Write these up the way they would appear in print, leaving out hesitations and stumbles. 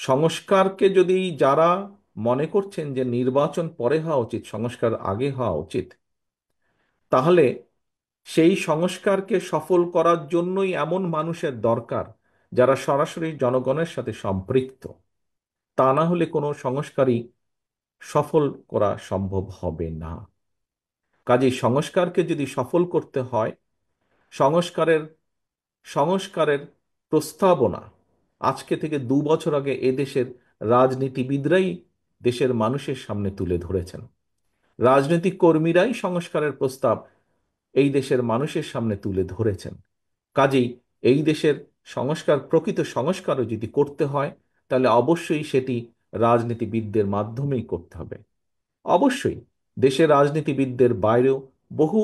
সংস্কারকে যদি যারা মনে করছেন যে নির্বাচন পরে হওয়া উচিত, সংস্কার আগে হওয়া উচিত, তাহলে সেই সংস্কারকে সফল করার জন্যই এমন মানুষের দরকার যারা সরাসরি জনগণের সাথে সম্পৃক্ত। তা না হলে কোনো সংস্কারই সফল করা সম্ভব হবে না। কাজেই সংস্কারকে যদি সফল করতে হয়, সংস্কারের সংস্কারের প্রস্তাবনা আজকে থেকে 2 বছর আগে এদেশের রাজনীতিবিদরাই দেশের মানুষের সামনে তুলে ধরেছেন। রাজনৈতিক কর্মীরাই সংস্কারের প্রস্তাব এই দেশের মানুষের সামনে তুলে ধরেছেন। কাজেই এই দেশের সংস্কার, প্রকৃত সংস্কারও যদি করতে হয়, তাহলে অবশ্যই সেটি রাজনীতিবিদদের মাধ্যমেই করতে হবে। অবশ্যই দেশের রাজনীতিবিদদের বাইরেও বহু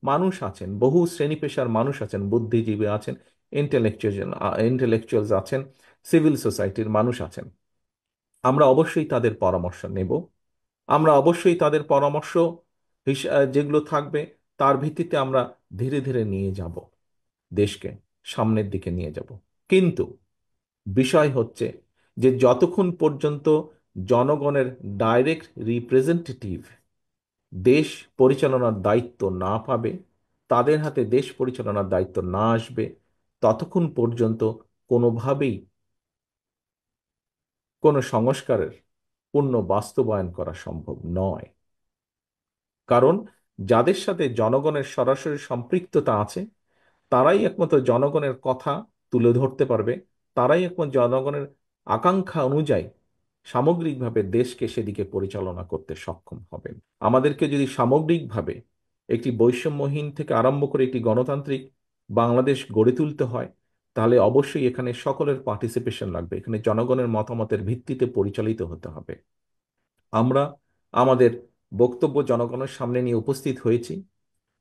মানুষ আছেন, বহু শ্রেণী পেশার মানুষ আছেন, বুদ্ধিজীবী আছেন, ইন্টেলেকচুয়ালস আছেন, সিভিল সোসাইটির মানুষ আছেন। আমরা অবশ্যই তাদের পরামর্শ নেব। আমরা অবশ্যই তাদের পরামর্শ যেগুলো থাকবে তার ভিত্তিতে আমরা ধীরে ধীরে নিয়ে যাব, দেশকে সামনের দিকে নিয়ে যাব। কিন্তু বিষয় হচ্ছে যে যতক্ষণ পর্যন্ত জনগণের ডাইরেক্ট রিপ্রেজেন্টেটিভ দেশ পরিচালনার দায়িত্ব না পাবে, তাদের হাতে দেশ পরিচালনার দায়িত্ব না আসবে, ততক্ষণ পর্যন্ত কোনোভাবেই কোনো সংস্কারের পূর্ণ বাস্তবায়ন করা সম্ভব নয়। কারণ যাদের সাথে জনগণের সরাসরি সম্পৃক্ততা আছে, তারাই একমাত্র জনগণের কথা তুলে ধরতে পারবে, তারাই একমাত্র জনগণের আকাঙ্ক্ষা অনুযায়ী সামগ্রিকভাবে দেশকে সেদিকে পরিচালনা করতে সক্ষম হবেন। আমাদেরকে যদি সামগ্রিকভাবে একটি বৈষম্যহীন থেকে আরম্ভ করে একটি গণতান্ত্রিক বাংলাদেশ গড়ে তুলতে হয়, তাহলে অবশ্যই এখানে সকলের পার্টিসিপেশন লাগবে, এখানে জনগণের মতামতের ভিত্তিতে পরিচালিত হতে হবে। আমরা আমাদের বক্তব্য জনগণের সামনে নিয়ে উপস্থিত হয়েছি।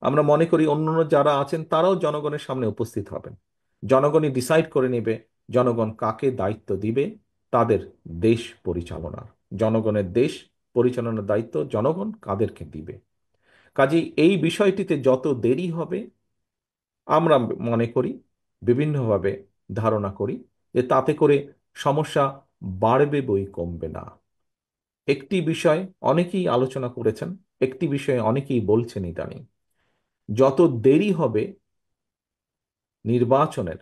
আমরা মনে করি অন্যান্য যারা আছেন তারাও জনগণের সামনে উপস্থিত হবেন। জনগণই ডিসাইড করে নেবে জনগণ কাকে দায়িত্ব দিবে তাদের দেশ পরিচালনার। জনগণের দেশ পরিচালনার দায়িত্ব জনগণ কাদেরকে দিবে। কাজেই এই বিষয়টিতে যত দেরি হবে, আমরা মনে করি, বিভিন্নভাবে ধারণা করি যে তাতে করে সমস্যা বাড়বে বই কমবে না। একটি বিষয় অনেকেই আলোচনা করেছেন, একটি বিষয়ে অনেকেই বলছেন ইদানিং, যত দেরি হবে নির্বাচনের,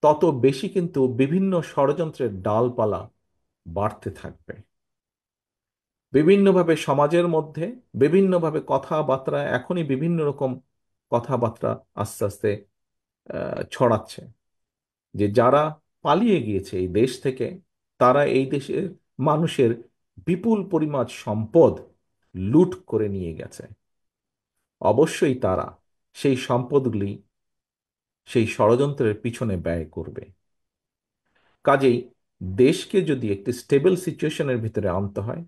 তত বেশি কিন্তু বিভিন্ন ষড়যন্ত্রের ডালপালা বাড়তে থাকবে। বিভিন্নভাবে সমাজের মধ্যে বিভিন্নভাবে কথাবার্তা, এখনই বিভিন্ন রকম কথাবার্তা আস্তে আস্তে ছড়াচ্ছে যে যারা পালিয়ে গিয়েছে এই দেশ থেকে, তারা এই দেশের মানুষের বিপুল পরিমাণ সম্পদ লুট করে নিয়ে গেছে। অবশ্যই তারা সেই সম্পদগুলি সেই ষড়যন্ত্রের পিছনে ব্যয় করবে। কাজেই দেশকে যদি একটি স্টেবল সিচুয়েশনের ভিতরে আনতে হয়,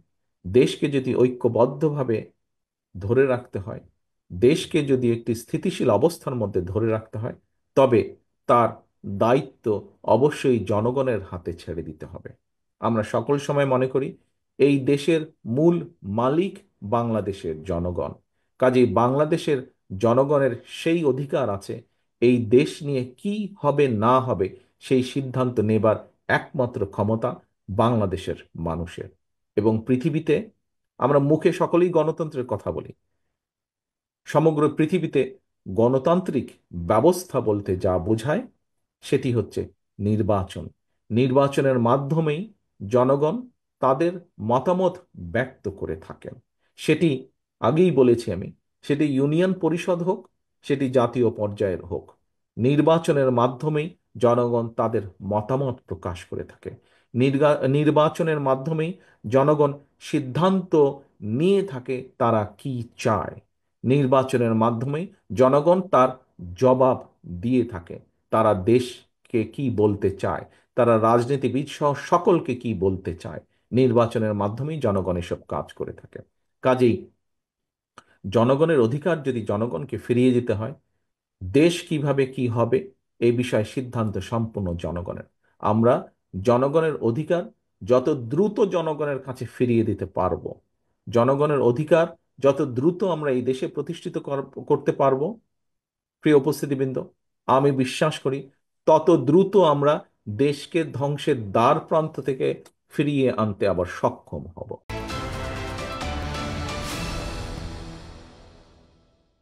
দেশকে যদি ঐক্যবদ্ধভাবে ধরে রাখতে হয়, দেশকে যদি একটি স্থিতিশীল অবস্থার মধ্যে ধরে রাখতে হয়, তবে তার দায়িত্ব অবশ্যই জনগণের হাতে ছেড়ে দিতে হবে। আমরা সকল সময় মনে করি এই দেশের মূল মালিক বাংলাদেশের জনগণ। কাজেই বাংলাদেশের জনগণের সেই অধিকার আছে এই দেশ নিয়ে কি হবে না হবে সেই সিদ্ধান্ত নেবার একমাত্র ক্ষমতা বাংলাদেশের মানুষের। এবং পৃথিবীতে আমরা মুখে সকলেই গণতন্ত্রের কথা বলি, সমগ্র পৃথিবীতে গণতান্ত্রিক ব্যবস্থা বলতে যা বোঝায় সেটি হচ্ছে নির্বাচন। নির্বাচনের মাধ্যমেই জনগণ তাদের মতামত ব্যক্ত করে থাকেন। সেটি আগেই বলেছি আমি, সেটি ইউনিয়ন পরিষদ হোক, সেটি জাতীয় পর্যায়ের হোক, নির্বাচনের মাধ্যমেই জনগণ তাদের মতামত প্রকাশ করে থাকে। নির্বাচনের মাধ্যমেই জনগণ সিদ্ধান্ত নিয়ে থাকে তারা কি চায়। নির্বাচনের মাধ্যমেই জনগণ তার জবাব দিয়ে থাকে, তারা দেশকে কি বলতে চায়, তারা রাজনীতিবিদ সহ সকলকে কি বলতে চায়। নির্বাচনের মাধ্যমেই জনগণ এসব কাজ করে থাকে। কাজেই জনগণের অধিকার যদি জনগণকে ফিরিয়ে দিতে হয়, দেশ কিভাবে কি হবে এই বিষয়ে সিদ্ধান্ত সম্পূর্ণ জনগণের। আমরা জনগণের অধিকার যত দ্রুত জনগণের কাছে ফিরিয়ে দিতে পারবো, জনগণের অধিকার যত দ্রুত আমরা এই দেশে প্রতিষ্ঠিত করতে পারবো, প্রিয় উপস্থিতিবৃন্দ, আমি বিশ্বাস করি তত দ্রুত আমরা দেশকে ধ্বংসের দ্বার প্রান্ত থেকে ফিরিয়ে আনতে আবার সক্ষম হব।